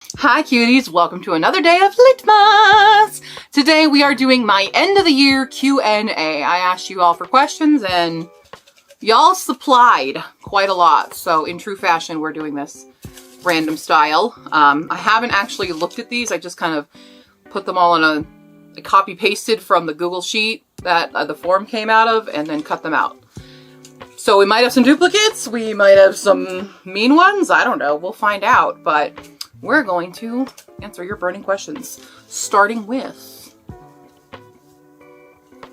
Hi cuties, welcome to another day of Litmas! Today we are doing my end of the year Q&A. I asked you all for questions and y'all supplied quite a lot. So in true fashion, we're doing this random style. I haven't actually looked at these. I just kind of put them all in I copy pasted from the Google sheet that the form came out of and then cut them out. So we might have some duplicates. We might have some mean ones. I don't know. We'll find out. But we're going to answer your burning questions, starting with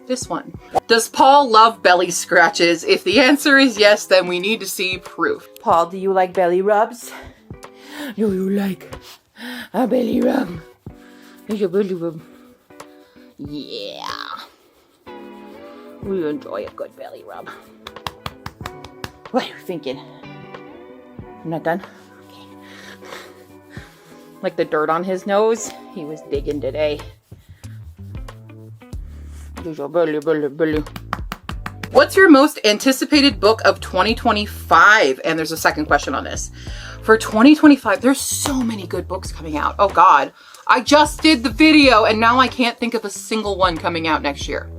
this one. Does Paul love belly scratches? If the answer is yes, then we need to see proof. Paul, do you like belly rubs? Do you like a belly rub? Is a belly rub? Yeah. We enjoy a good belly rub. What are you thinking? I'm not done? Okay. Like the dirt on his nose, he was digging today. There's a belly, belly, belly. What's your most anticipated book of 2025? And there's a second question on this. For 2025, there's so many good books coming out. Oh God, I just did the video and now I can't think of a single one coming out next year.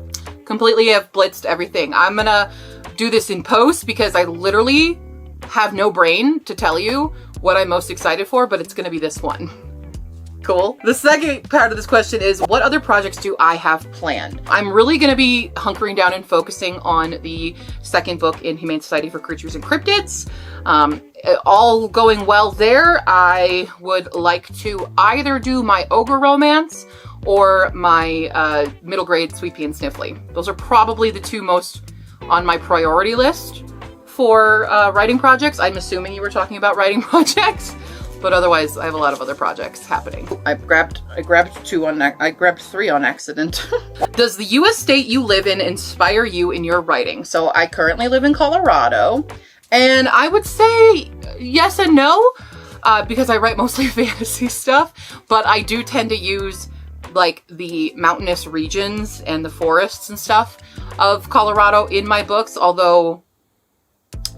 Completely have blitzed everything. I'm gonna do this in post because I literally have no brain to tell you what I'm most excited for, but it's gonna be this one. Cool. The second part of this question is, what other projects do I have planned? I'm really going to be hunkering down and focusing on the second book in Humane Society for Creatures and Cryptids. All going well there. I would like to either do my ogre romance or my middle grade Sweet Pea and Sniffly. Those are probably the two most on my priority list for writing projects. I'm assuming you were talking about writing projects. But otherwise, I have a lot of other projects happening. I grabbed three on accident. Does the U.S. state you live in inspire you in your writing? So I currently live in Colorado, and I would say yes and no, because I write mostly fantasy stuff, but I do tend to use like the mountainous regions and the forests and stuff of Colorado in my books, although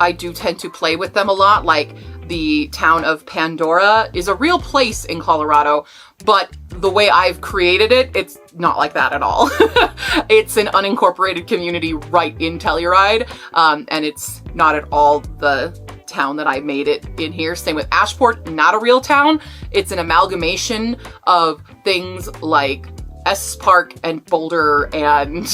I do tend to play with them a lot. Like the town of Pandora is a real place in Colorado, but the way I've created it, it's not like that at all. It's an unincorporated community right in Telluride, and it's not at all the town that I made it in here. Same with Ashport, not a real town. It's an amalgamation of things like Estes Park and Boulder and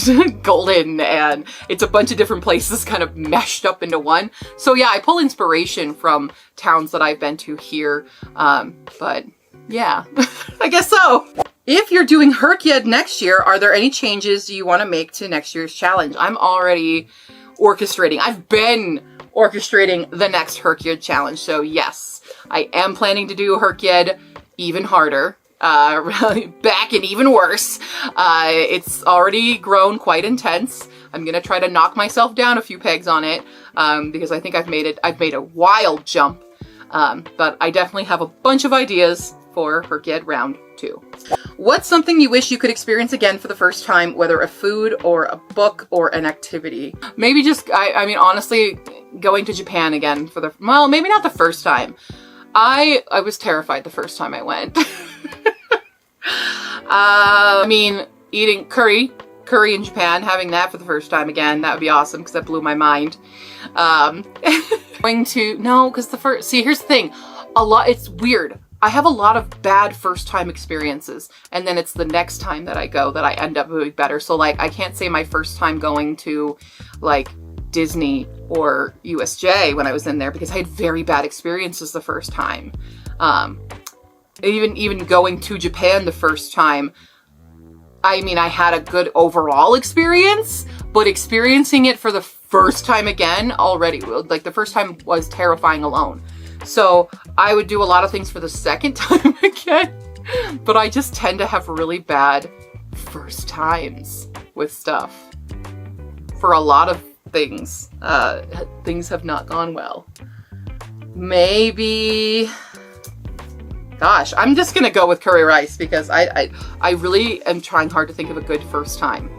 Golden, and it's a bunch of different places kind of meshed up into one. So yeah, I pull inspiration from towns that I've been to here, but yeah, I guess so. If you're doing Herkyed next year, are there any changes you want to make to next year's challenge? I'm already orchestrating. I've been orchestrating the next Herkyed challenge, so yes, I am planning to do Herkyed even harder. Back and even worse. It's already grown quite intense. I'm gonna try to knock myself down a few pegs on it, because I think I've made a wild jump. But I definitely have a bunch of ideas for Herkyed round 2. What's something you wish you could experience again for the first time, whether a food or a book or an activity? Maybe just, I mean, honestly, going to Japan again for well, maybe not the first time. I was terrified the first time I went. I mean, eating curry in Japan, having that for the first time again, that would be awesome because that blew my mind. See, here's the thing. It's weird. I have a lot of bad first time experiences, and then it's the next time that I go that I end up doing better. So like, I can't say my first time going to like Disney or USJ when I was in there because I had very bad experiences the first time. Even going to Japan the first time, I mean, I had a good overall experience, but experiencing it for the first time again already, like the first time was terrifying alone. So I would do a lot of things for the second time again, but I just tend to have really bad first times with stuff. For a lot of things, things have not gone well. Maybe... Gosh, I'm just gonna go with curry rice because I really am trying hard to think of a good first time,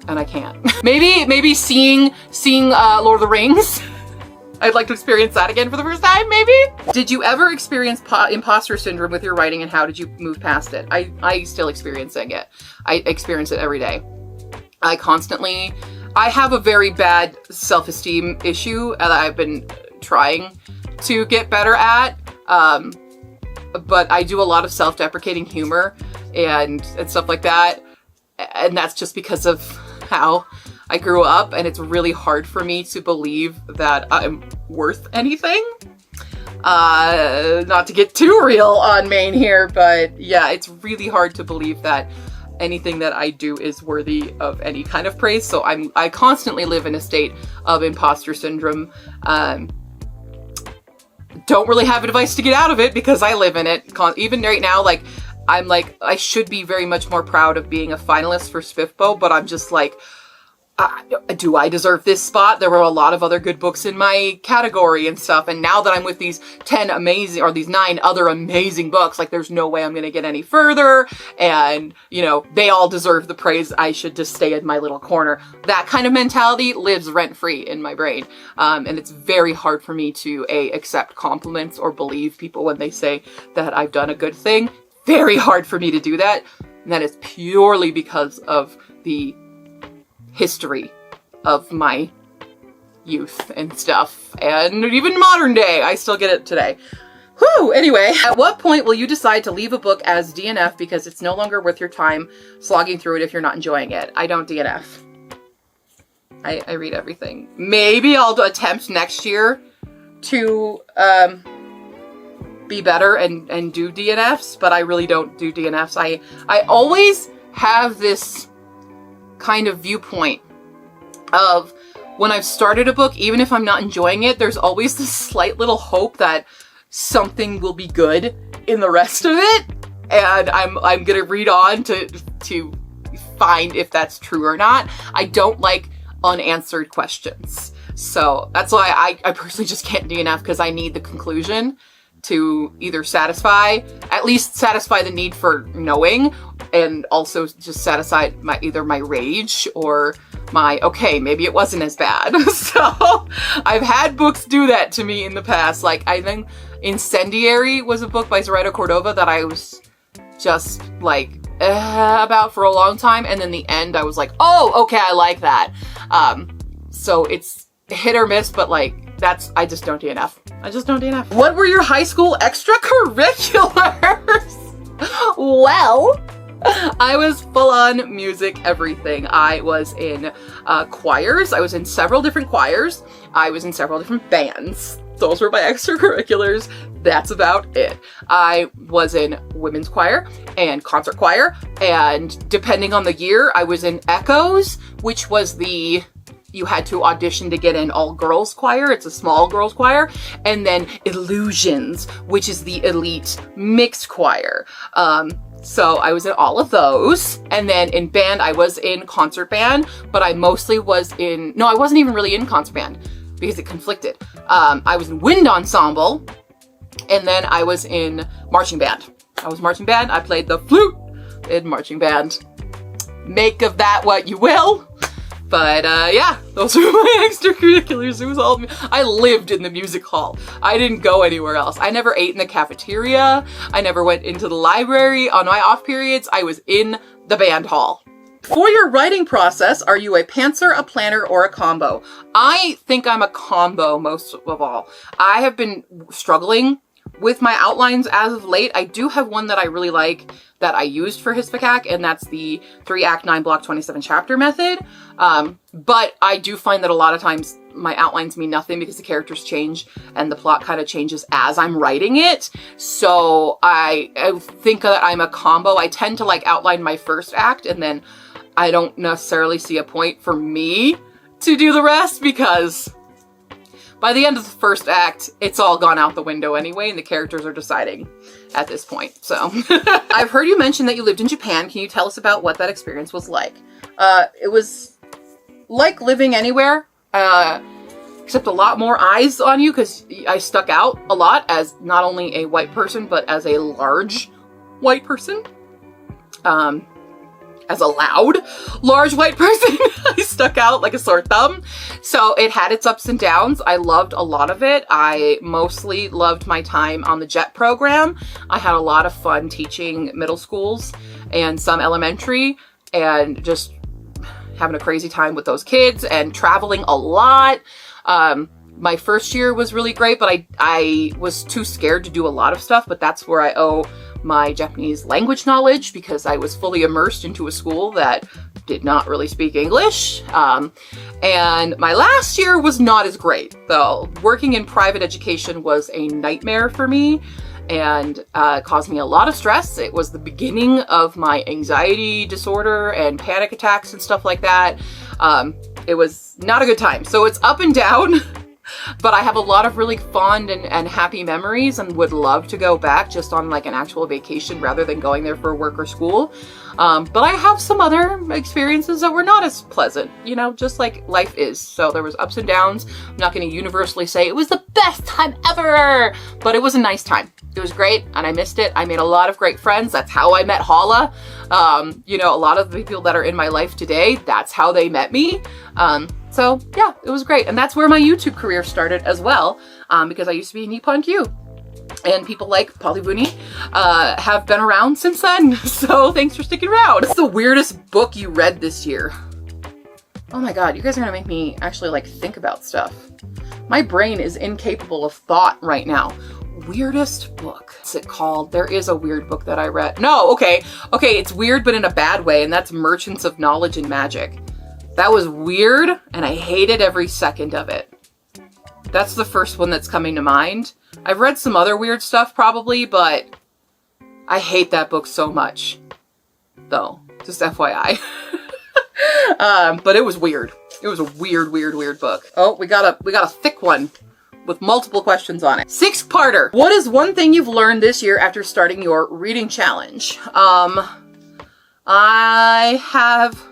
and I can't. maybe seeing Lord of the Rings I'd like to experience that again for the first time, maybe? Did you ever experience imposter syndrome with your writing, and how did you move past it? I still experiencing it. I experience it every day. I have a very bad self-esteem issue that I've been trying to get better at. But I do a lot of self-deprecating humor and stuff like that. And that's just because of how I grew up, and it's really hard for me to believe that I'm worth anything. Not to get too real on Maine here, but yeah, it's really hard to believe that anything that I do is worthy of any kind of praise. So I constantly live in a state of imposter syndrome. Don't really have advice to get out of it because I live in it. Even right now, like, I'm like, I should be very much more proud of being a finalist for SPIFBO, but I'm just like, do I deserve this spot? There were a lot of other good books in my category and stuff, and now that I'm with these 10 amazing, or these 9 other amazing books, like, there's no way I'm gonna get any further, and, you know, they all deserve the praise. I should just stay in my little corner. That kind of mentality lives rent-free in my brain, and it's very hard for me to, accept compliments or believe people when they say that I've done a good thing. Very hard for me to do that, and that is purely because of the history of my youth and stuff, and even modern day. I still get it today. Whew, anyway, at what point will you decide to leave a book as DNF because it's no longer worth your time slogging through it if you're not enjoying it? I don't DNF. I read everything. Maybe I'll attempt next year to be better and do DNFs, but I really don't do DNFs. I always have this kind of viewpoint of when I've started a book, even if I'm not enjoying it, there's always this slight little hope that something will be good in the rest of it, and I'm gonna read on to find if that's true or not. I don't like unanswered questions, so that's why I personally just can't DNF, because I need the conclusion to either at least satisfy the need for knowing, and also just satisfy either my rage or my, okay, maybe it wasn't as bad. So I've had books do that to me in the past. Like, I think Incendiary was a book by Zoraida Cordova that I was just like about for a long time, and then the end I was like, oh, okay, I like that. So it's hit or miss, but like, I just don't DNF. I just don't DNF. What were your high school extracurriculars? Well, I was full on music, everything. I was in choirs. I was in several different choirs. I was in several different bands. Those were my extracurriculars. That's about it. I was in women's choir and concert choir, and depending on the year, I was in Echoes, which was you had to audition to get in all-girls choir. It's a small girls choir. And then Illusions, which is the elite mixed choir. So I was in all of those. And then in band, I was in concert band, but I mostly was I wasn't even really in concert band because it conflicted. I was in wind ensemble, and then I was in marching band. I was marching band. I played the flute in marching band. Make of that what you will. But yeah, those were my extracurriculars. It was all I lived in the music hall. I didn't go anywhere else. I never ate in the cafeteria. I never went into the library. On my off periods, I was in the band hall. For your writing process, are you a pantser, a planner, or a combo? I think I'm a combo most of all. I have been struggling with my outlines as of late. I do have one that I really like that I used for Hisphacac, and that's the 3-act 9-block 27-chapter method. But I do find that a lot of times my outlines mean nothing because the characters change and the plot kind of changes as I'm writing it. So I think that I'm a combo. I tend to like outline my first act, and then I don't necessarily see a point for me to do the rest, because by the end of the first act, it's all gone out the window anyway, and the characters are deciding at this point. So I've heard you mention that you lived in Japan. Can you tell us about what that experience was like? It was like living anywhere, except a lot more eyes on you, because I stuck out a lot as not only a white person, but as a large white person. as a loud, large white person. I stuck out like a sore thumb. So it had its ups and downs. I loved a lot of it. I mostly loved my time on the JET program. I had a lot of fun teaching middle schools and some elementary, and just having a crazy time with those kids and traveling a lot. My first year was really great, but I was too scared to do a lot of stuff, but that's where I owe my Japanese language knowledge, because I was fully immersed into a school that did not really speak English. And my last year was not as great, though. Working in private education was a nightmare for me and caused me a lot of stress. It was the beginning of my anxiety disorder and panic attacks and stuff like that. It was not a good time. So it's up and down. But I have a lot of really fond and happy memories, and would love to go back just on like an actual vacation rather than going there for work or school. But I have some other experiences that were not as pleasant, you know, just like life is. So there was ups and downs. I'm not going to universally say it was the best time ever, but it was a nice time. It was great, and I missed it. I made a lot of great friends. That's how I met Hala. You know, a lot of the people that are in my life today, that's how they met me. So yeah, it was great. And that's where my YouTube career started as well, because I used to be Nippon Q. And people like Polyvuni have been around since then. So thanks for sticking around. What's the weirdest book you read this year? Oh my God, you guys are gonna make me actually like think about stuff. My brain is incapable of thought right now. Weirdest book. What's it called? There is a weird book that I read. No, okay, it's weird, but in a bad way, and that's Merchants of Knowledge and Magic. That was weird, and I hated every second of it. That's the first one that's coming to mind. I've read some other weird stuff probably, but I hate that book so much. Though, just FYI. But it was weird. It was a weird book. Oh, we got a thick one with multiple questions on it. 6-parter. What is one thing you've learned this year after starting your reading challenge? I have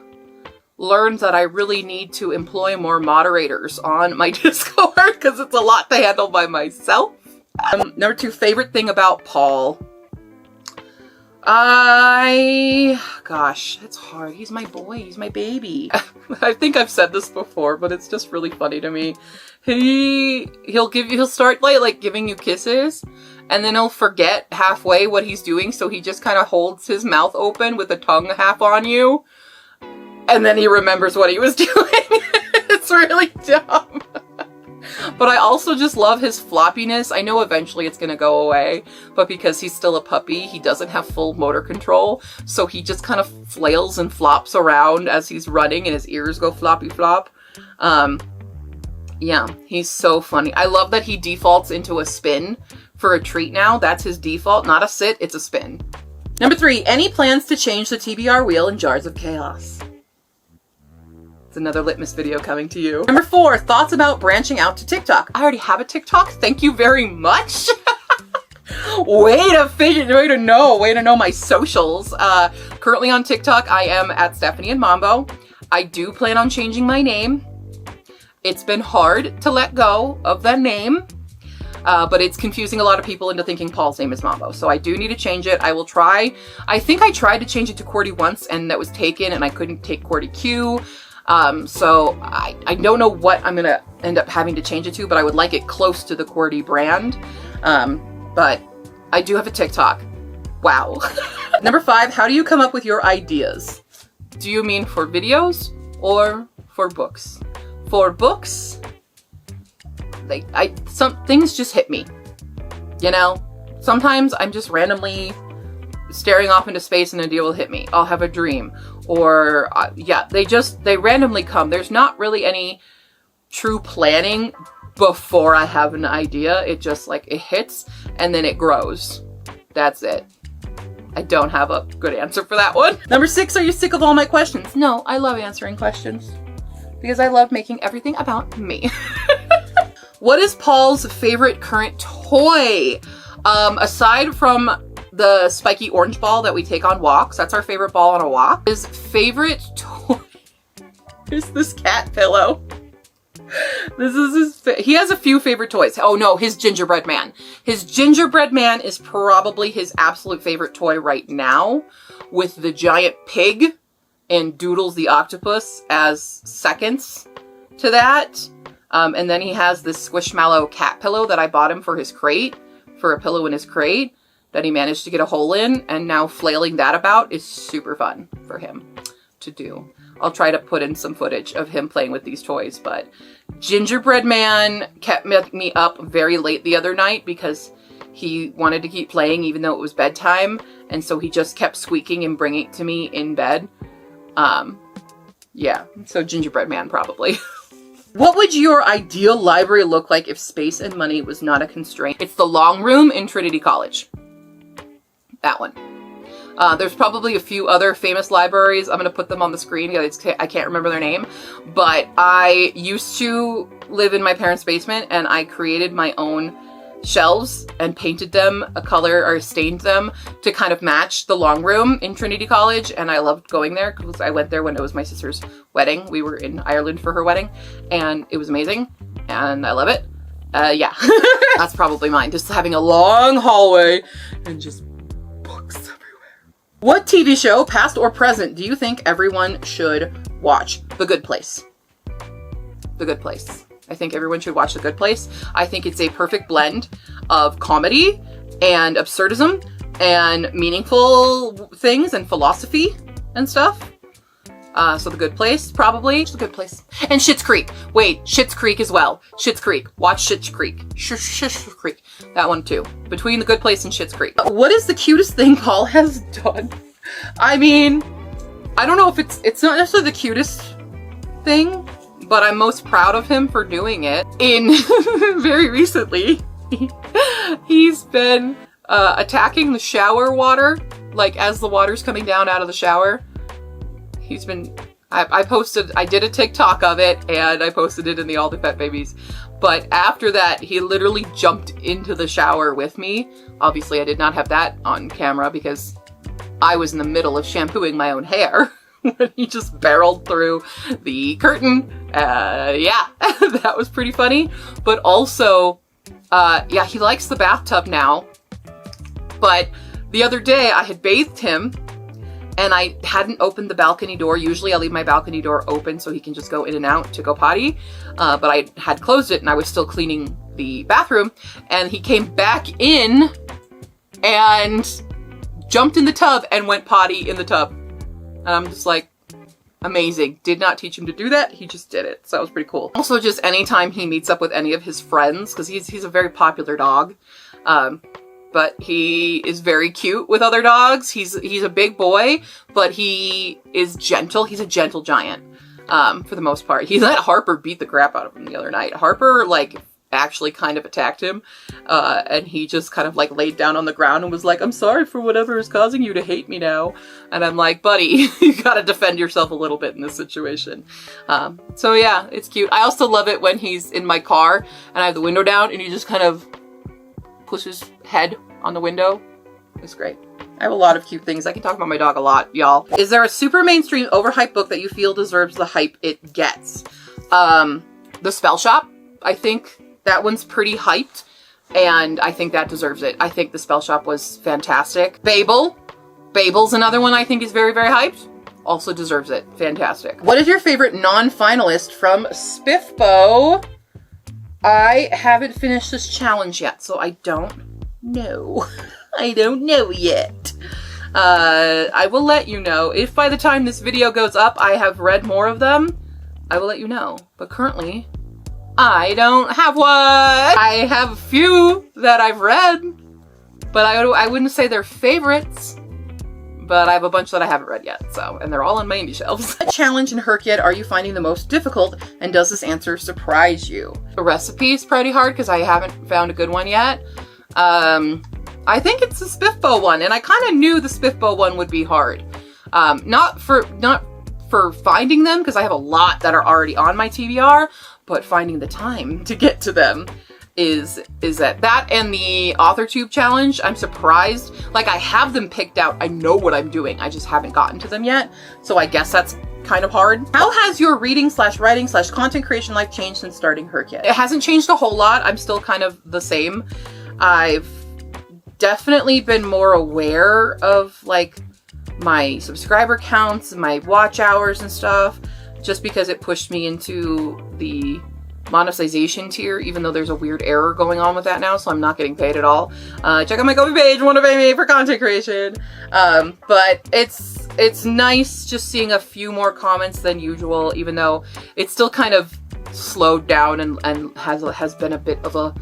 learned that I really need to employ more moderators on my Discord, because it's a lot to handle by myself. Number 2, favorite thing about Paul. Gosh, it's hard. He's my boy. He's my baby. I think I've said this before, but it's just really funny to me. He'll start like giving you kisses, and then he'll forget halfway what he's doing, so he just kind of holds his mouth open with the tongue half on you, and then he remembers what he was doing. It's really dumb. But I also just love his floppiness. I know eventually it's gonna go away, but because he's still a puppy, he doesn't have full motor control, so he just kind of flails and flops around as he's running, and his ears go floppy flop. Yeah, he's so funny. I love that he defaults into a spin for a treat now. That's his default. Not a sit, it's a spin. Number 3, any plans to change the TBR wheel in Jars of Chaos? It's another Litmas video coming to you. Number 4, thoughts about branching out to TikTok. I already have a TikTok. Thank you very much. Way to know my socials. Currently on TikTok, I am at Stephanie and Mambo. I do plan on changing my name. It's been hard to let go of that name, but it's confusing a lot of people into thinking Paul's name is Mambo. So I do need to change it. I will try. I think I tried to change it to Cordy once, and that was taken, and I couldn't take Cordy Q. So I don't know what I'm gonna end up having to change it to, but I would like it close to the Cordy brand. But I do have a TikTok. Wow. Number 5, how do you come up with your ideas? Do you mean for videos or for books? For books, some things just hit me, you know? Sometimes I'm just randomly staring off into space and an idea will hit me. I'll have a dream, or yeah, they randomly come. There's not really any true planning before I have an idea. It just like, it hits and then it grows. That's it. I don't have a good answer for that one. Number 6, are you sick of all my questions? No, I love answering questions because I love making everything about me. What is Paul's favorite current toy? Aside from the spiky orange ball that we take on walks, that's our favorite ball on a walk. His favorite toy is this cat pillow. This is he has a few favorite toys. Oh no, his gingerbread man. His gingerbread man is probably his absolute favorite toy right now, with the giant pig and Doodles the octopus as seconds to that. And then he has this Squishmallow cat pillow that I bought him for his crate, for a pillow in his crate that he managed to get a hole in, and now flailing that about is super fun for him to do. I'll try to put in some footage of him playing with these toys, but Gingerbread Man kept me up very late the other night because he wanted to keep playing even though it was bedtime, and so he just kept squeaking and bringing it to me in bed. Yeah, so Gingerbread Man probably. What would your ideal library look like if space and money was not a constraint? It's the Long Room in Trinity College. That one. There's probably a few other famous libraries. I'm going to put them on the screen. I can't remember their name. But I used to live in my parents' basement, and I created my own shelves and painted them a color, or stained them to kind of match the Long Room in Trinity College. And I loved going there because I went there when it was my sister's wedding. We were in Ireland for her wedding, and it was amazing, and I love it. Yeah, that's probably mine. Just having a long hallway and just books everywhere. What TV show, past or present, do you think everyone should watch? The Good Place. The Good Place. I think everyone should watch The Good Place. I think it's a perfect blend of comedy and absurdism and meaningful things and philosophy and stuff. So The Good Place, probably. The Good Place. And Schitt's Creek. Wait, Schitt's Creek as well. Schitt's Creek. Watch Schitt's Creek. Schitt's Creek. That one too. Between The Good Place and Schitt's Creek. What is the cutest thing Paul has done? I mean, I don't know if it's not necessarily the cutest thing, but I'm most proud of him for doing it. Very recently, he's been attacking the shower water, like as the water's coming down out of the shower. He's been, I did a TikTok of it, and I posted it in the All the Pet Babies. But after that, he literally jumped into the shower with me. Obviously, I did not have that on camera because I was in the middle of shampooing my own hair. When he just barreled through the curtain. Yeah, that was pretty funny. But also, yeah, he likes the bathtub now. But the other day I had bathed him and I hadn't opened the balcony door. Usually I leave my balcony door open so he can just go in and out to go potty. But I had closed it and I was still cleaning the bathroom. And he came back in and jumped in the tub and went potty in the tub. And I'm just like, amazing. Did not teach him to do that. He just did it. So that was pretty cool. Also, just anytime he meets up with any of his friends, because he's a very popular dog. But he is very cute with other dogs. He's a big boy, but he is gentle. He's a gentle giant, for the most part. He let Harper beat the crap out of him the other night. Harper, like, actually kind of attacked him, and he just kind of like laid down on the ground and was like, I'm sorry for whatever is causing you to hate me now. And I'm like, buddy, you gotta defend yourself a little bit in this situation. So yeah, it's cute. I also love it when he's in my car and I have the window down and he just kind of pushes his head on the window. It's great. I have a lot of cute things. I can talk about my dog a lot, y'all. Is there a super mainstream overhyped book that you feel deserves the hype it gets? The Spell Shop. I think that one's pretty hyped, and I think that deserves it. I think The Spell Shop was fantastic. Babel's another one I think is very, very hyped. Also deserves it. Fantastic. What is your favorite non-finalist from Spiffbo? I haven't finished this challenge yet, so I don't know. I don't know yet. I will let you know. If by the time this video goes up, I have read more of them, I will let you know. But currently, I don't have one. I have a few that I've read, but I wouldn't say they're favorites, but I have a bunch that I haven't read yet, so, and they're all on my indie shelves. What challenge in Herkyet are you finding the most difficult, and does this answer surprise you? The recipe is pretty hard because I haven't found a good one yet. I think it's the Spiffbo one, and I kind of knew the Spiffbo one would be hard. Not for finding them, because I have a lot that are already on my TBR, but finding the time to get to them is that and the AuthorTube challenge. I'm surprised. Like, I have them picked out. I know what I'm doing. I just haven't gotten to them yet. So I guess that's kind of hard. How has your reading/writing/content creation life changed since starting Herkyet? It hasn't changed a whole lot. I'm still kind of the same. I've definitely been more aware of, like, my subscriber counts, my watch hours and stuff, just because it pushed me into the monetization tier, even though there's a weird error going on with that now, so I'm not getting paid at all. Check out my Ko-fi page, want to pay me for content creation. But it's nice just seeing a few more comments than usual, even though it's still kind of slowed down and has been a bit of a,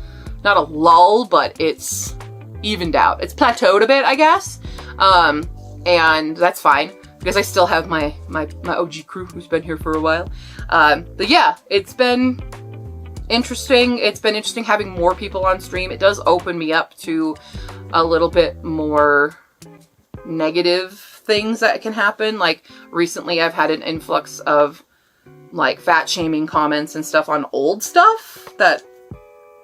not a lull, but it's evened out. It's plateaued a bit, I guess. And that's fine, because I still have my OG crew who's been here for a while. But yeah, it's been interesting. It's been interesting having more people on stream. It does open me up to a little bit more negative things that can happen. Like recently I've had an influx of like fat shaming comments and stuff on old stuff that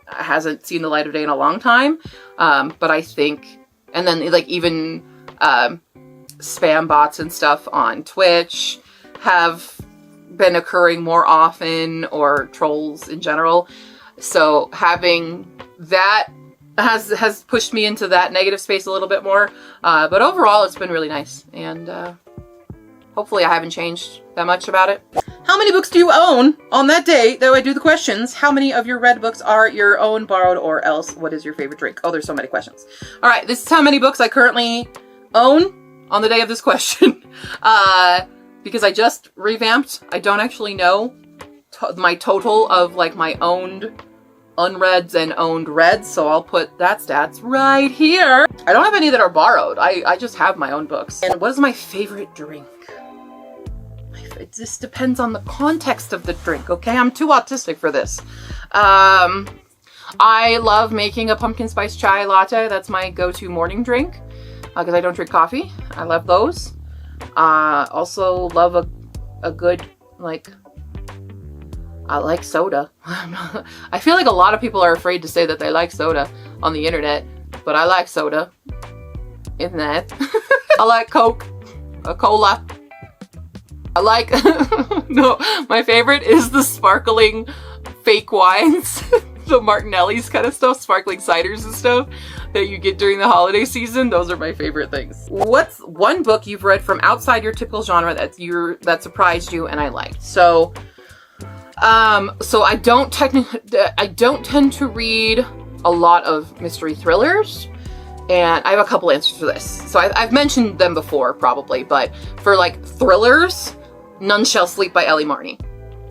hasn't seen the light of day in a long time. But I think, and then like even spam bots and stuff on Twitch have been occurring more often, or trolls in general. So having that has pushed me into that negative space a little bit more. But overall, it's been really nice. And hopefully I haven't changed that much about it. How many books do you own on that day that I do the questions? How many of your read books are your own, borrowed, or else? What is your favorite drink? Oh, there's so many questions. All right, this is how many books I currently own on the day of this question. Because I just revamped, I don't actually know my total of like my owned unreads and owned reads, so I'll put that stats right here. I don't have any that are borrowed. I just have my own books. And what is my favorite drink? It just depends on the context of the drink, okay? I'm too autistic for this. I love making a pumpkin spice chai latte. That's my go-to morning drink because I don't drink coffee. I love those. Also love a good, like, I like soda. I feel like a lot of people are afraid to say that they like soda on the internet, but I like soda. Isn't that? I like Coke, a cola. I like, no, my favorite is the sparkling fake wines, the Martinelli's kind of stuff, sparkling ciders and stuff that you get during the holiday season. Those are my favorite things. What's one book you've read from outside your typical genre that surprised you and I liked? So I don't tend to read a lot of mystery thrillers, and I have a couple answers for this. So I've mentioned them before probably, but for like thrillers, None Shall Sleep by Ellie Marney.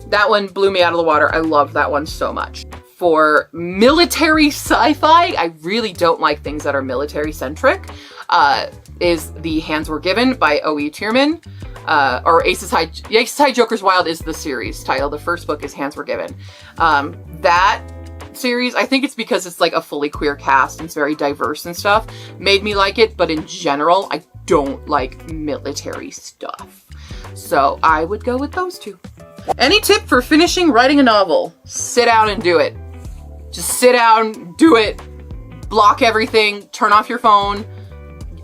That one blew me out of the water. I love that one so much. For military sci-fi, I really don't like things that are military centric, is The Hands Were Given by O.E. Tierman. Or Aces High Joker's Wild is the series title. The first book is Hands Were Given. That series, I think it's because it's like a fully queer cast and it's very diverse and stuff, made me like it, but in general, I don't like military stuff. So I would go with those two. Any tip for finishing writing a novel? Sit down and do it. Just sit down, do it. Block everything, turn off your phone,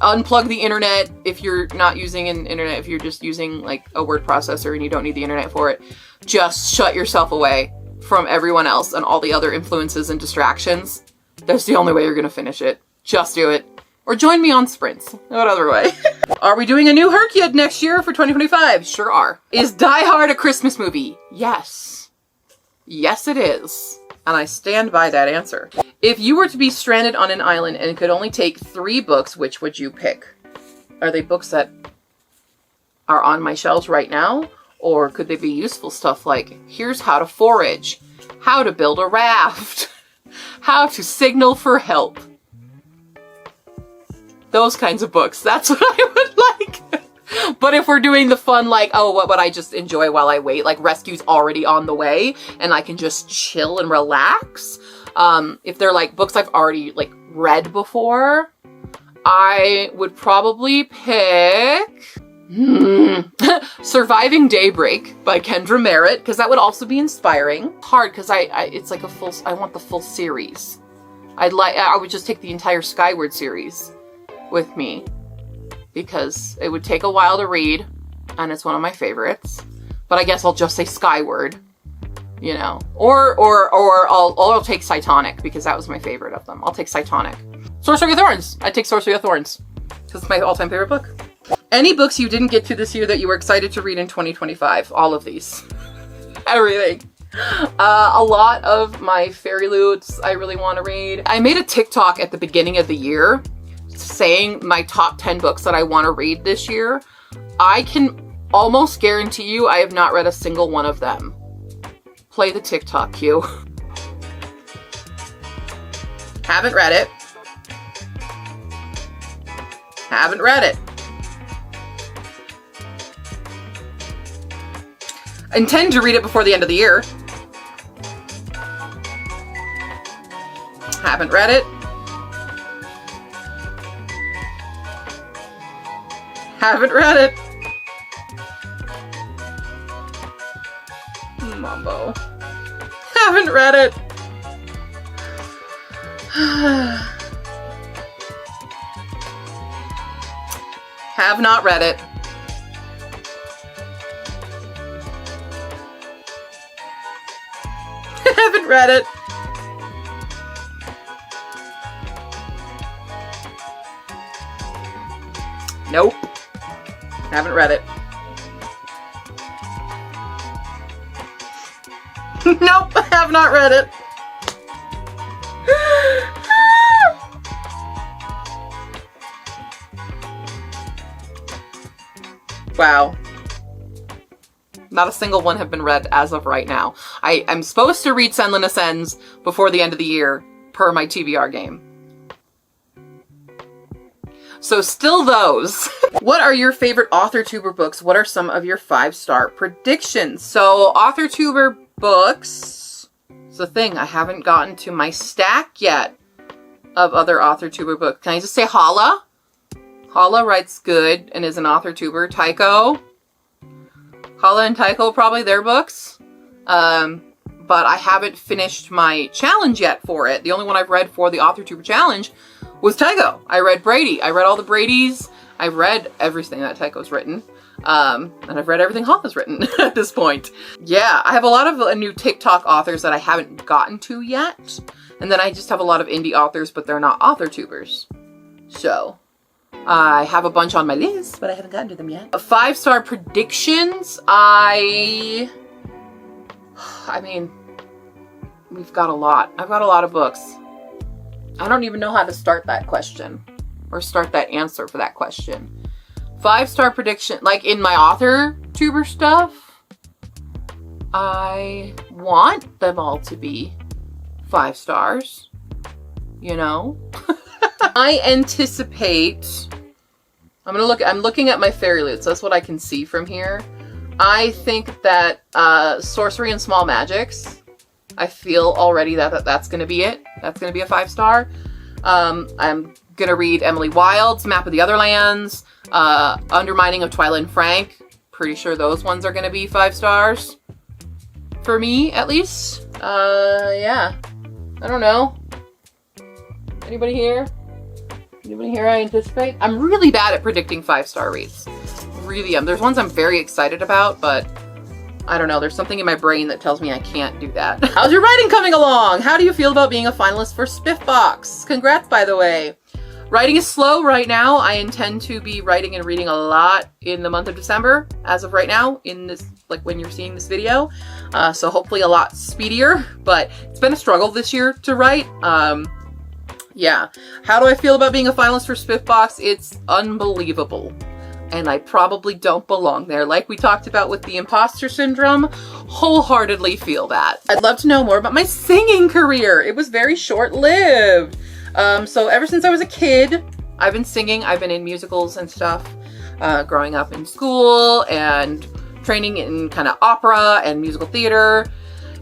unplug the internet if you're not using an internet, if you're just using like a word processor and you don't need the internet for it. Just shut yourself away from everyone else and all the other influences and distractions. That's the only way you're gonna finish it. Just do it. Or join me on sprints. What other way? Are we doing a new Hercules next year for 2025? Sure are. Is Die Hard a Christmas movie? Yes. Yes, it is. And I stand by that answer. If you were to be stranded on an island and could only take 3 books, which would you pick? Are they books that are on my shelves right now? Or could they be useful stuff like, here's how to forage, how to build a raft, how to signal for help? Those kinds of books. That's what I would like. But if we're doing the fun, like, oh, what would I just enjoy while I wait? Like Rescue's already on the way and I can just chill and relax. If they're like books I've already like read before, I would probably pick Surviving Daybreak by Kendra Merritt, because that would also be inspiring. Hard because it's like I want the full series. I would just take the entire Skyward series with me because it would take a while to read and it's one of my favorites. But I guess I'll just say Skyward, you know, or I'll take Cytonic because that was my favorite of them. I'll take Cytonic. Sorcery of Thorns. I'd take Sorcery of Thorns because it's my all-time favorite book. Any books you didn't get to this year that you were excited to read in 2025? All of these. Everything. A lot of my Fairy Loots I really want to read. I made a TikTok at the beginning of the year saying my top 10 books that I want to read this year. I can almost guarantee you I have not read a single one of them. Play the TikTok cue. Haven't read it. Haven't read it. Intend to read it before the end of the year. Haven't read it. Haven't read it. Mambo. Haven't read it. Have not read it. Haven't read it. Nope. Haven't read it. Nope, have not read it. Wow. Not a single one have been read as of right now. I'm supposed to read Senlin Ascends before the end of the year, per my TBR game. So still those. What are your favorite authortuber books? What are some of your 5-star predictions? So authortuber books, it's the thing, I haven't gotten to my stack yet of other authortuber books. Can I just say Hala? Hala writes good and is an authortuber. Tycho. Hala and Tycho, probably their books. But I haven't finished my challenge yet for it. The only one I've read for the authortuber challenge was Tycho. I read Brady. I read all the Bradys. I read everything that Tycho's written. And I've read everything Hala's written at this point. Yeah, I have a lot of new TikTok authors that I haven't gotten to yet. And then I just have a lot of indie authors, but they're not authortubers. So I have a bunch on my list, but I haven't gotten to them yet. 5-star predictions, I mean, we've got a lot. I've got a lot of books. I don't even know how to start that question or start that answer for that question. 5-star prediction, like in my authortuber stuff, I want them all to be 5 stars, you know? I anticipate, I'm looking at my Fairy Loots. That's what I can see from here. I think that Sorcery and Small Magics, I feel already that that's going to be it. That's going to be a 5-star. I'm going to read Emily Wilde's Map of the Otherlands, Undermining of Twyla and Frank. Pretty sure those ones are going to be 5 stars. For me, at least. Yeah. I don't know. Anybody here? Anybody here I anticipate? I'm really bad at predicting 5-star reads. Really am. There's ones I'm very excited about, but I don't know. There's something in my brain that tells me I can't do that. How's your writing coming along? How do you feel about being a finalist for Spiffbox? Congrats, by the way. Writing is slow right now. I intend to be writing and reading a lot in the month of December, as of right now, in this, like when you're seeing this video. So hopefully a lot speedier, but it's been a struggle this year to write. Yeah. How do I feel about being a finalist for Spiffbox? It's unbelievable. And I probably don't belong there. Like we talked about with the imposter syndrome, wholeheartedly feel that. I'd love to know more about my singing career. It was very short-lived. So ever since I was a kid, I've been singing. I've been in musicals and stuff, growing up in school and training in kind of opera and musical theater.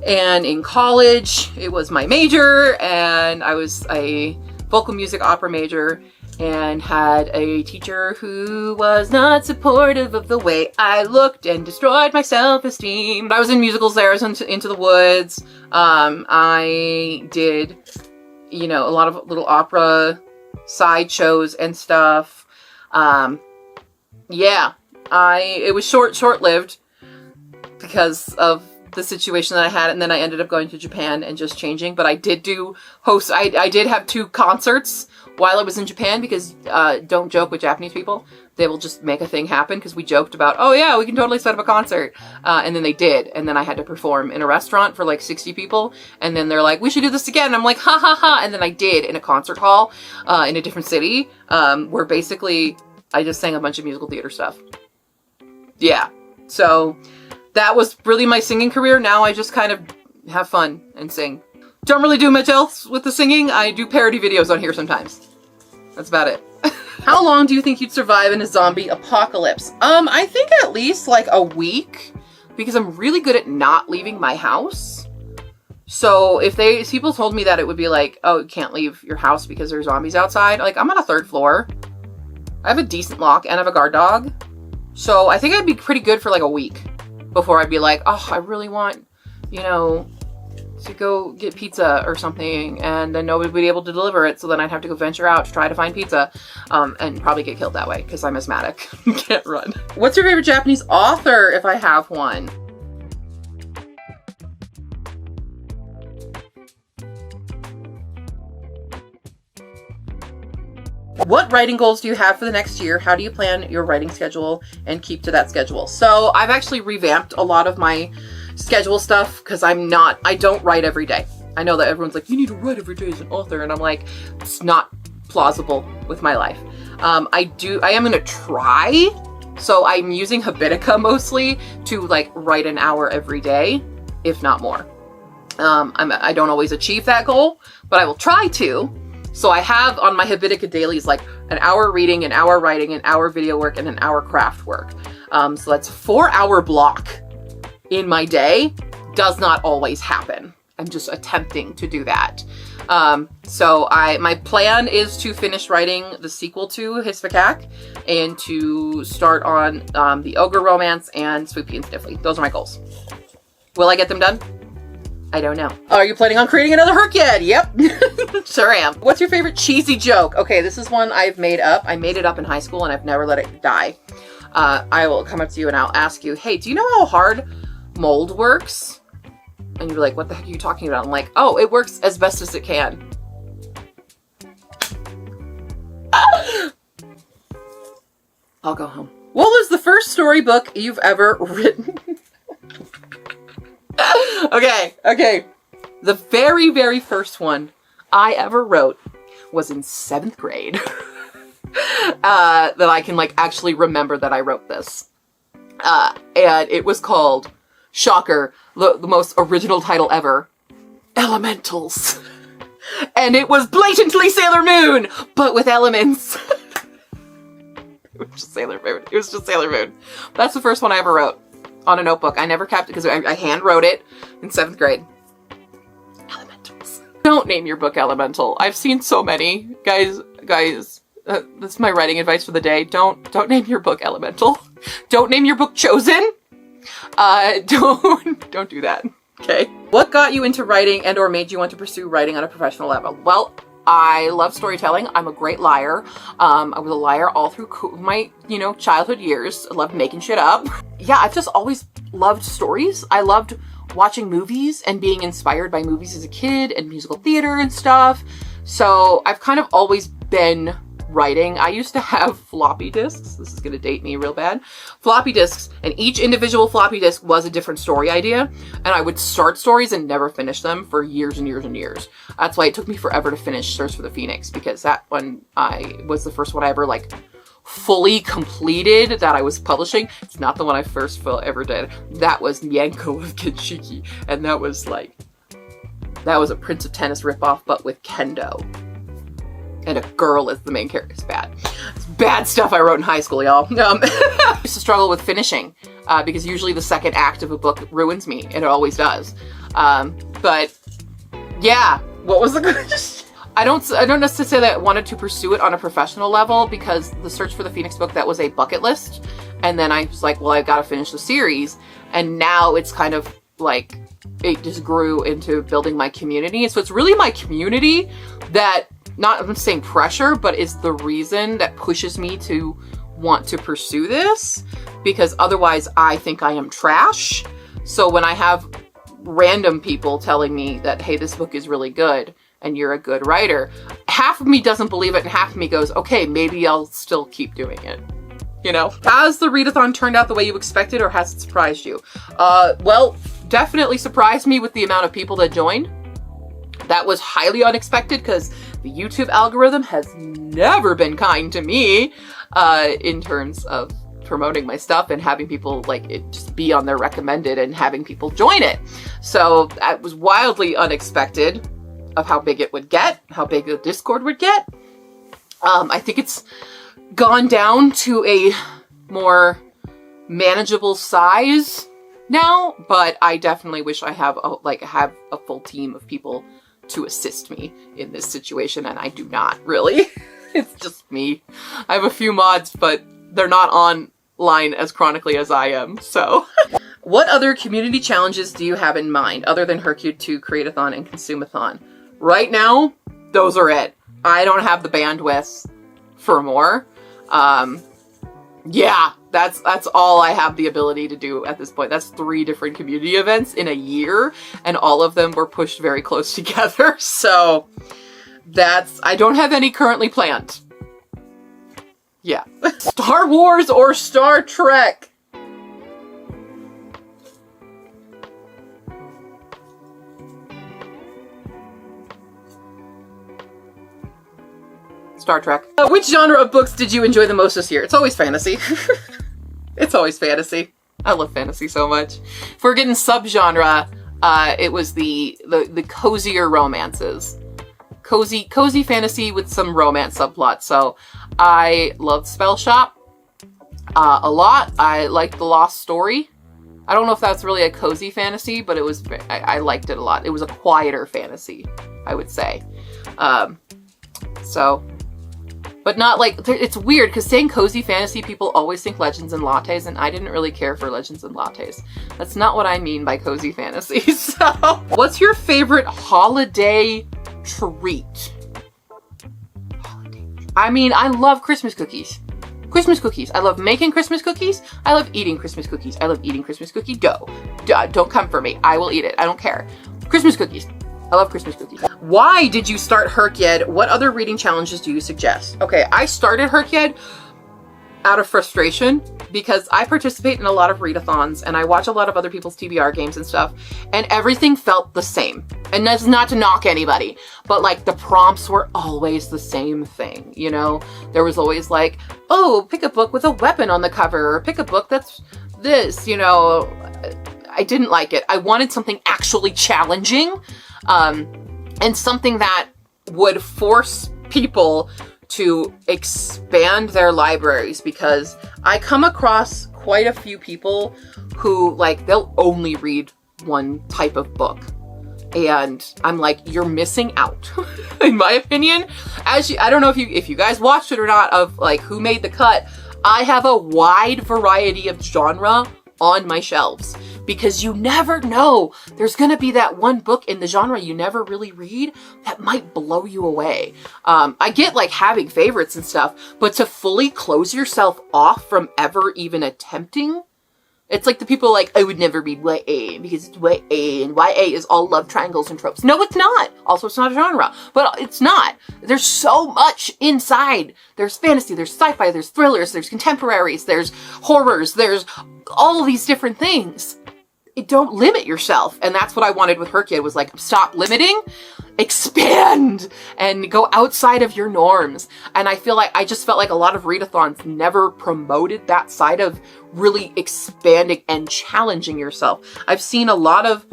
And in college, it was my major, and I was a vocal music opera major and had a teacher who was not supportive of the way I looked and destroyed my self-esteem. I was in musicals there. I was Into the Woods. I did, you know, a lot of little opera side shows and stuff. Yeah, it was short-lived because of the situation that I had, and then I ended up going to Japan and just changing. But I did do I did have 2 concerts, while I was in Japan, because don't joke with Japanese people. They will just make a thing happen, because we joked about, oh yeah, we can totally set up a concert. And then they did. And then I had to perform in a restaurant for like 60 people. And then they're like, we should do this again. And I'm like, ha ha ha. And then I did in a concert hall in a different city where basically I just sang a bunch of musical theater stuff. Yeah. So that was really my singing career. Now I just kind of have fun and sing. Don't really do much else with the singing. I do parody videos on here sometimes. That's about it. How long do you think you'd survive in a zombie apocalypse? I think at least like a week, because I'm really good at not leaving my house. So if people told me that it would be like, oh, you can't leave your house because there's zombies outside. Like, I'm on a 3rd floor. I have a decent lock and I have a guard dog. So I think I'd be pretty good for like a week before I'd be like, oh, I really want, you know, to go get pizza or something, and then nobody would be able to deliver it, so then I'd have to go venture out to try to find pizza, and probably get killed that way, because I'm asthmatic. Can't run. What's your favorite Japanese author, if I have one? What writing goals do you have for the next year? How do you plan your writing schedule and keep to that schedule? So I've actually revamped a lot of my schedule stuff, because I don't write every day. I know that everyone's like, you need to write every day as an author, and I'm like, it's not plausible with my life. I am gonna try. So I'm using Habitica mostly to like write an hour every day, if not more. I don't always achieve that goal, but I will try to. So I have on my Habitica dailies like an hour reading, an hour writing, an hour video work, and an hour craft work. So that's a 4-hour block in my day. Does not always happen. I'm just attempting to do that. So my plan is to finish writing the sequel to Hisvakak and to start on the Ogre Romance and Sweet Pea and Stiffly. Those are my goals. Will I get them done? I don't know. Are you planning on creating another Herkyed? Yep. Sure am. What's your favorite cheesy joke? Okay, this is one I've made up. I made it up in high school and I've never let it die. I will come up to you and I'll ask you, hey, do you know how hard mold works? And you're like, what the heck are you talking about? I'm like, oh, it works as best as it can. I'll go home. What was the first storybook you've ever written? Okay. The very, very first one I ever wrote was in 7th grade. That I can like actually remember that I wrote this. And it was called, shocker, the most original title ever, Elementals. And it was blatantly Sailor Moon, but with elements. It was just Sailor Moon. That's the first one I ever wrote on a notebook. I never kept it because I hand wrote it in 7th grade. Elementals. Don't name your book Elemental. I've seen so many. Guys, that's my writing advice for the day. Don't name your book Elemental. Don't name your book Chosen. Don't do that. Okay. What got you into writing and or made you want to pursue writing on a professional level? Well, I love storytelling. I'm a great liar. I was a liar all through my, childhood years. I loved making shit up. Yeah, I've just always loved stories. I loved watching movies and being inspired by movies as a kid and musical theater and stuff. So I've kind of always been writing. I used to have floppy disks. This is going to date me real bad. Floppy disks, and each individual floppy disk was a different story idea. And I would start stories and never finish them for years and years and years. That's why it took me forever to finish Search for the Phoenix, because that one was the first one I ever fully completed that I was publishing. It's not the one I first ever did. That was Mienko of Kenshiki. And that was a Prince of Tennis ripoff, but with kendo. And a girl is the main character. It's bad. It's bad stuff I wrote in high school, y'all. I used to struggle with finishing because usually the second act of a book ruins me, and it always does. But yeah, what was the question? I don't necessarily say that I wanted to pursue it on a professional level, because the Search for the Phoenix book, that was a bucket list. And then I was like, well, I've got to finish the series. And now it's kind of like, it just grew into building my community. So it's really my community that, I'm saying pressure, but is the reason that pushes me to want to pursue this, because otherwise I think I am trash. So when I have random people telling me that, hey, this book is really good and you're a good writer, half of me doesn't believe it and half of me goes, okay, maybe I'll still keep doing it. You know, has the readathon turned out the way you expected, or has it surprised you? Well, definitely surprised me with the amount of people that joined. That was highly unexpected because the YouTube algorithm has never been kind to me in terms of promoting my stuff and having people like it just be on their recommended and having people join it. So that was wildly unexpected of how big it would get, how big the Discord would get. I think it's gone down to a more manageable size now, but I definitely wish I have a full team of people to assist me in this situation, and I do not really. It's just me. I have a few mods, but they're not online as chronically as I am, so. What other community challenges do you have in mind other than Hercule 2, Create-a-thon, and Consume-a-thon? Right now, those are it. I don't have the bandwidth for more. Yeah, that's all I have the ability to do at this point. That's 3 different community events in a year, and all of them were pushed very close together. So I don't have any currently planned. Yeah. Star Wars or Star Trek? Star Trek. Which genre of books did you enjoy the most this year? It's always fantasy. It's always fantasy. I love fantasy so much. If we're getting subgenre, it was the cozier romances. Cozy fantasy with some romance subplot. So I loved Spell Shop a lot. I liked The Lost Story. I don't know if that's really a cozy fantasy, but it was, I liked it a lot. It was a quieter fantasy, I would say. But not like, it's weird because saying cozy fantasy, people always think Legends and Lattes, and I didn't really care for Legends and Lattes. That's not what I mean by cozy fantasy. So, what's your favorite holiday treat? I mean, I love Christmas cookies. Christmas cookies. I love making Christmas cookies. I love eating Christmas cookies. I love eating Christmas cookie dough. Don't come for me. I will eat it. I don't care. Christmas cookies. I love Christmas cookies. Why did you start Herkyed? What other reading challenges do you suggest? Okay, I started Herkyed out of frustration because I participate in a lot of readathons and I watch a lot of other people's TBR games and stuff, and everything felt the same. And that's not to knock anybody, but like the prompts were always the same thing, you know? There was always like, oh, pick a book with a weapon on the cover, or pick a book that's this, you know? I didn't like it. I wanted something actually challenging. And something that would force people to expand their libraries, because I come across quite a few people who like, they'll only read one type of book. And I'm like, you're missing out, in my opinion. I don't know if you guys watched it or not, of like who made the cut. I have a wide variety of genre on my shelves, because you never know. There's gonna be that one book in the genre you never really read that might blow you away. I get like having favorites and stuff, but to fully close yourself off from ever even attempting, it's like the people like, I would never read YA because it's YA, and YA is all love triangles and tropes. No, it's not. Also, it's not a genre, but it's not. There's so much inside. There's fantasy, there's sci-fi, there's thrillers, there's contemporaries, there's horrors, there's all these different things. Don't limit yourself. And that's what I wanted with Herkyed, was like, stop limiting, expand, and go outside of your norms. And I just felt like a lot of readathons never promoted that side of really expanding and challenging yourself. I've seen a lot of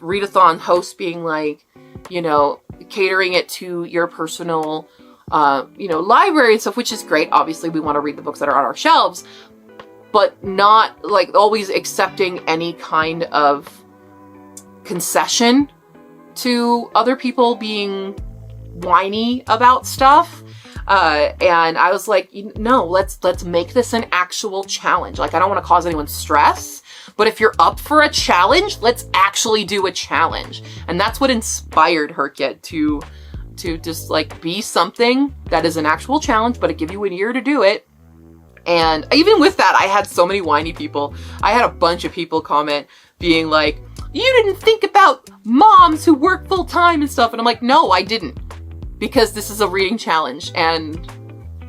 readathon hosts being like, you know, catering it to your personal, you know, library and stuff, which is great. Obviously, we want to read the books that are on our shelves, but not like always accepting any kind of concession to other people being whiny about stuff. And I was like, no, let's make this an actual challenge. Like, I don't want to cause anyone stress, but if you're up for a challenge, let's actually do a challenge. And that's what inspired Herkyed to just like be something that is an actual challenge, but it give you a year to do it. And even with that, I had so many whiny people. I had a bunch of people comment being like, you didn't think about moms who work full time and stuff. And I'm like, no, I didn't. because this is a reading challenge and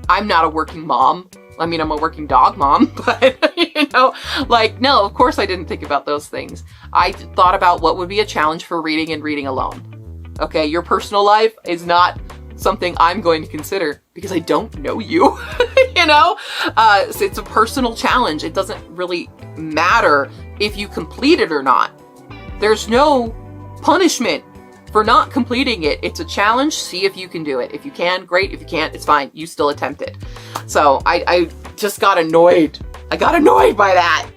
I'm not a working mom. I mean, I'm a working dog mom, but you know, like, no, of course I didn't think about those things. I thought about what would be a challenge for reading and reading alone. Okay, your personal life is not something I'm going to consider because I don't know you, you know? So it's a personal challenge. It doesn't really matter if you complete it or not. There's no punishment for not completing it. It's a challenge. See if you can do it. If you can, great. If you can't, it's fine. You still attempt it. So I just got annoyed. I got annoyed by that.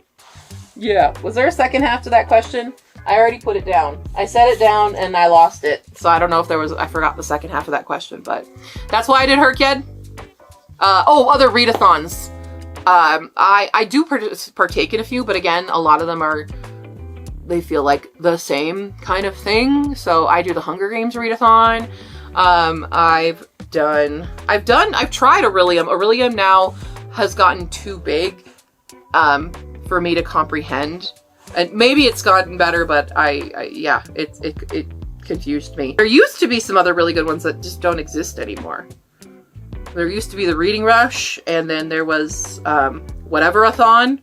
Yeah. Was there a second half to that question? I already put it down. I set it down and I lost it. So I don't know if there was, I forgot the second half of that question, but that's why I did Herkyed. Other readathons. I do partake in a few, but again, a lot of them they feel like the same kind of thing. So I do the Hunger Games readathon. I've tried Aurelium. Aurelium now has gotten too big for me to comprehend. And maybe it's gotten better, but it confused me. There used to be some other really good ones that just don't exist anymore. There used to be the Reading Rush, and then there was Whatever-a-thon,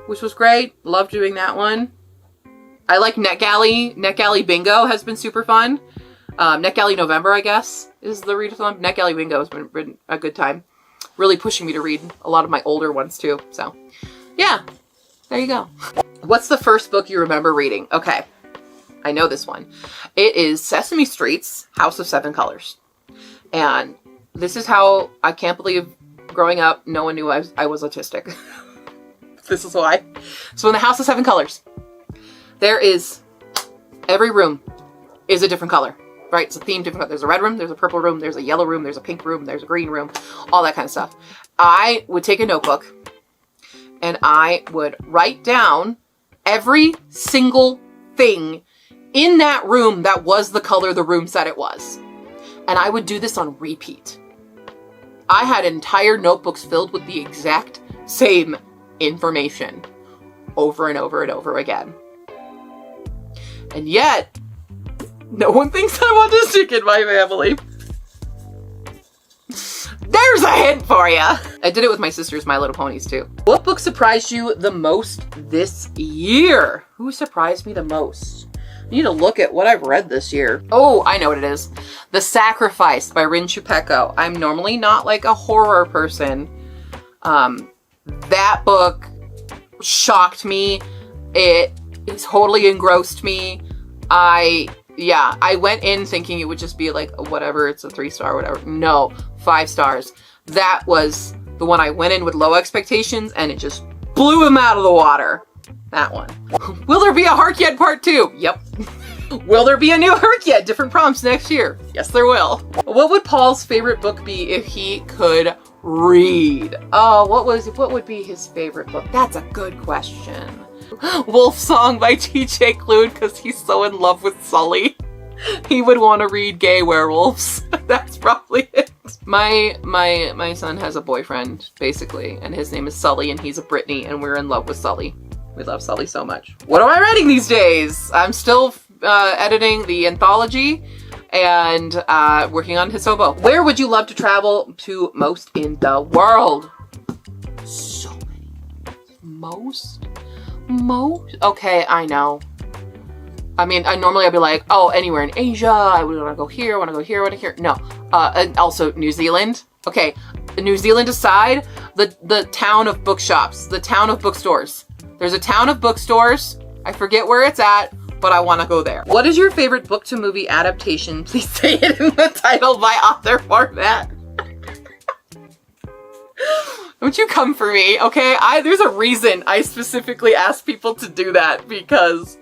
which was great. Love doing that one. I like NetGalley. NetGalley Bingo has been super fun. NetGalley November, I guess, is the readathon. NetGalley Bingo has been a good time. Really pushing me to read a lot of my older ones too. So, yeah, there you go. What's the first book you remember reading? Okay, I know this one. It is Sesame Street's House of Seven Colors. And this is how, I can't believe growing up, no one knew I was autistic. This is why. So in the House of Seven Colors, there is, every room is a different color, right? It's a theme, different color. There's a red room, there's a purple room, there's a yellow room, there's a pink room, there's a green room, all that kind of stuff. I would take a notebook and I would write down every single thing in that room that was the color the room said it was. And I would do this on repeat. I had entire notebooks filled with the exact same information over and over and over again. And yet, no one thinks I'm autistic in my family. There's a hint for you. I did it with my sister's My Little Ponies too. What book surprised you the most this year? Who surprised me the most? I need to look at what I've read this year. Oh, I know what it is. The Sacrifice by Rin Chupeco. I'm normally not like a horror person. That book shocked me. It totally engrossed me. I went in thinking it would just be like, whatever, it's a 3-star, whatever. No, 5 stars. That was the one I went in with low expectations and it just blew him out of the water. That one. Will there be a Herkyed Part 2? Yep. Will there be a new Herkyed? Different prompts next year. Yes, there will. What would Paul's favorite book be if he could read? Oh, what would be his favorite book? That's a good question. Wolf Song by T.J. Klune, because he's so in love with Sully. He would want to read gay werewolves. That's probably it. My son has a boyfriend, basically, and his name is Sully, and he's a Brittany, and we're in love with Sully. We love Sully so much. What am I writing these days? I'm still editing the anthology and working on Hisobo. Where would you love to travel to most in the world? So many. Most? Okay, I know. I mean, I'd be like, oh, anywhere in Asia. I would want to go here, I want to go here, I want to here. No. And also New Zealand. Okay, New Zealand aside, the town of bookshops, the town of bookstores. There's a town of bookstores. I forget where it's at, but I want to go there. What is your favorite book to movie adaptation? Please say it in the title by author format. Don't you come for me, okay? There's a reason I specifically ask people to do that, because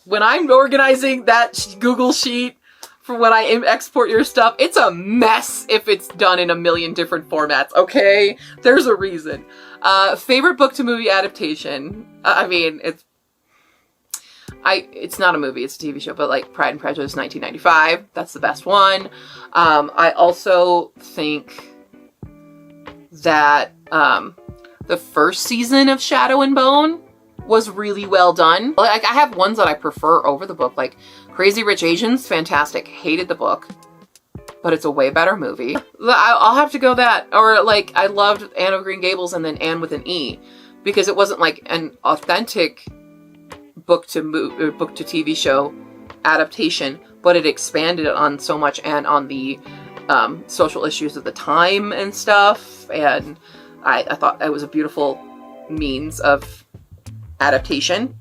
when I'm organizing that Google sheet for when I export your stuff, it's a mess if it's done in a million different formats, okay? There's a reason. Favorite book to movie adaptation? I mean, it's not a movie, it's a TV show, but like Pride and Prejudice 1995, that's the best one. I also think that the first season of Shadow and Bone was really well done. Like, I have ones that I prefer over the book, like Crazy Rich Asians, fantastic. Hated the book, but it's a way better movie. I'll have to go that. Or like, I loved Anne of Green Gables and then Anne with an E, because it wasn't like an authentic book to TV show adaptation, but it expanded on so much and on the social issues of the time and stuff. And I thought it was a beautiful means of adaptation.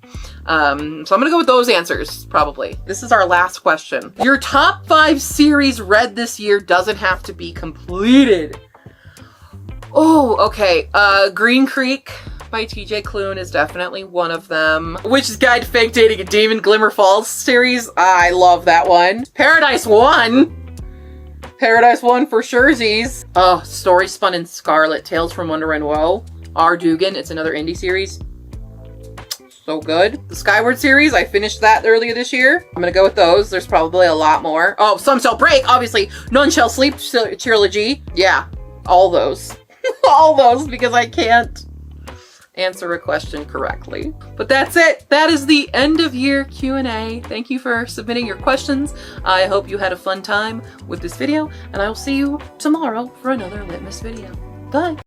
So I'm gonna go with those answers, probably. This is our last question. Your top 5 series read this year, doesn't have to be completed. Oh, okay. Green Creek by TJ Klune is definitely one of them. Witch's Guide to Fake Dating a Demon, Glimmer Falls series. I love that one. Paradise 1. Paradise 1 for surezies. Oh, Story Spun in Scarlet, Tales from Wonder and Woe. R. Dugan, it's another indie series. So good. The Skyward series, I finished that earlier this year. I'm gonna go with those. There's probably a lot more. Oh, Some Shall Break, obviously. None Shall Sleep trilogy. Yeah, all those. All those, because I can't answer a question correctly. But that's it. That is the end of year Q&A. Thank you for submitting your questions. I hope you had a fun time with this video, and I will see you tomorrow for another Litmas video. Bye.